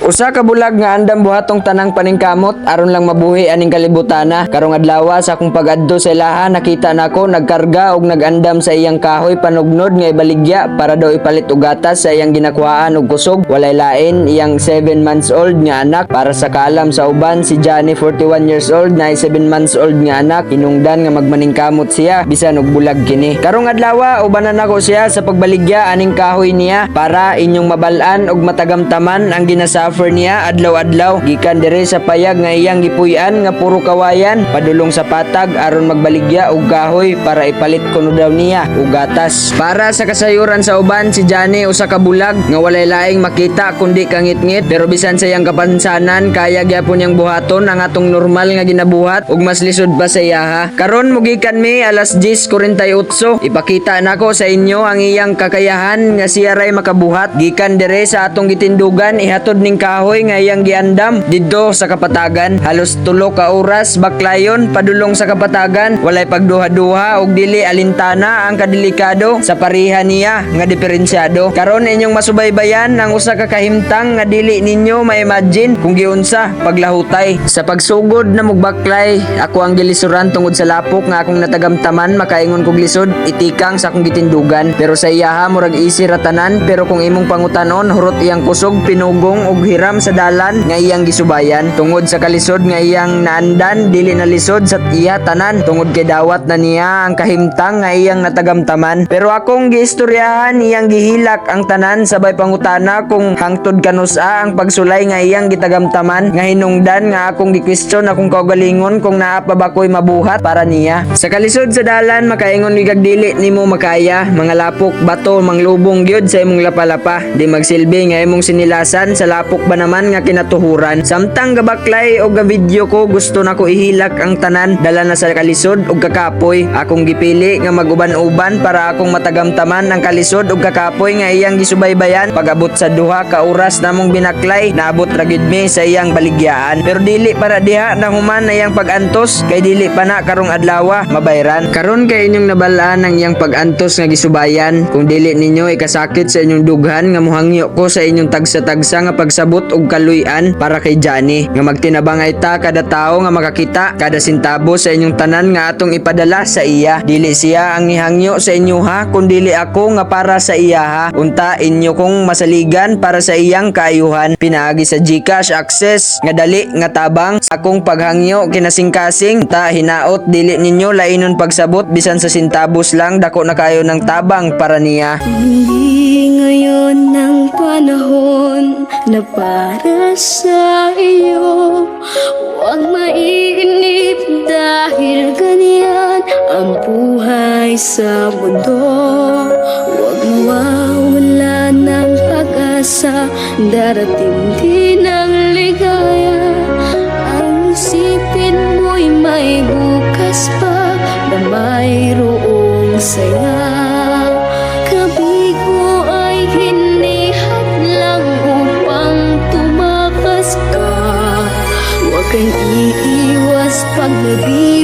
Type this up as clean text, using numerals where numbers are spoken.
Usa ka bulag nga andam buhatong tanang paningkamot aron lang mabuhi aning kalibutana. Karong adlaw sa akong pag-adto sa ilaha nakita nako nagkarga og nagandam sa iyang kahoy panugnod nga ibaligya para daw ipalit og gatas sa iyang ginakuhaan og kusog. Walay lain iyang 7 months old nga anak. Para sa kaalam sa uban si Johnny 41 years old na 7 months old nga anak hinungdan nga magmaningkamot siya bisan og bulag kini. Karong adlaw ubanan nako siya sa pagbaligya aning kahoy niya para inyong mabalaan og matagamtaman ang ginasuffer niya adlaw-adlaw gikan dire sa payag nga iyang gipuy-an nga puro kawayan padulong sa patag aron magbaligya og kahoy para ipalit kuno daw niya og gatas. Para sa kasayuran sa uban si Johnny usa ka bulag nga walay laing makita kundi kangit-ngit pero bisan sa iyang kapansanan kaya gyapon niyang buhaton ang atong normal nga ginabuhat ug mas lisod pa sa iyaha. Karon mugikan mi alas 10:48 ipakita nako sa inyo ang iyang kakayahan nga siya ray makabuhat gikan dire sa atong gitindugan ihatod ning kahoy nga iyang giandam didto sa kapatagan. Halos 3 ka oras baklayon padulong sa kapatagan walay pagduha-duha og dili alintana ang kadelikado sa pareha niya nga diferensyado. Karon inyong masubaybayan ang usa ka kahimtang nga dili ninyo ma-imagine kung giunsa paglahutay. Sa pagsugod na mugbaklay ako ang gilisuran tungod sa lapok nga akong natagamtaman makaingon kog lisod itikang sa akong gitindugan pero sa iyaha murag easy ratanan pero kung imong pangutanon hurot iyang kusog pinugong og hiram sa dalan nga iyang gisubayan tungod sa kalisod nga iyang naandan dili na lisod sa iya tanan tungod kay dawat na niya ang kahimtang nga iyang natagamtaman pero akong giistoryahan iyang gihilak ang tanan sabay pangutana kung hangtod kanusa ang pagsulay nga iyang gitagamtaman nga hinungdan nga akong gi-question akong kaugalingon kung naa pa ba ko'y mabuhat para niya. Sa kalisod sa dalan makaingon gigag dili nimo makaya mga lapok bato manglubong gyud sa imong lapalapa di magsilbi nga imong sinilasan sa lapok ba naman nga kinatuhuran. Samtang gabaklay o ga-video ko gusto nako ihilak ang tanan dala na sa kalisod ug kakapoy. Akong gipili nga maguban-uban para akong matagamtaman ang kalisod ug kakapoy nga iyang gisubaybayan. Pag-abot sa 2 ka oras namong binaklay naabot ra gid mi sa iyang baligyaan. Pero dili para diha na human na iyang pag-antos kay dili pa na karong adlaw mabayran. Karon kay inyong nabalaan ang iyang pag-antos nga gisubayan. Kung dili ninyo ikasakit sa inyong dughan nga muhangyo ko sa inyong tagsa-tagsa nga pagsabot og kaluy-an para kay Johnny nga magtinabangay ta kada tawo nga makakita kada sintabo sa inyong tanan nga atong ipadala sa iya. Dili siya ang nihangyo sa inyo ha kundi dili ako nga para sa iya ha. Unta inyo kong masaligan para sa iyang kaayuhan. Pinaagi sa GCash access nga dali nga tabang sa akong paghangyo kinasing-kasing ta hinaot dili ninyo lainon pagsabot bisan sa sintabos lang dako na kayo ng tabang para niya. Hindi ngayon ng panahon na para sa iyo. Huwag mainip dahil ganyan ang buhay sa mundo. Huwag mawawala ng pag-asa, darating din ang ligaya. Ang isipin mo'y may bukas pa na mayroong saya. Kabigo ay hindi hadlang upang tumakas ka. Huwag kang iiwas pag nabibigo.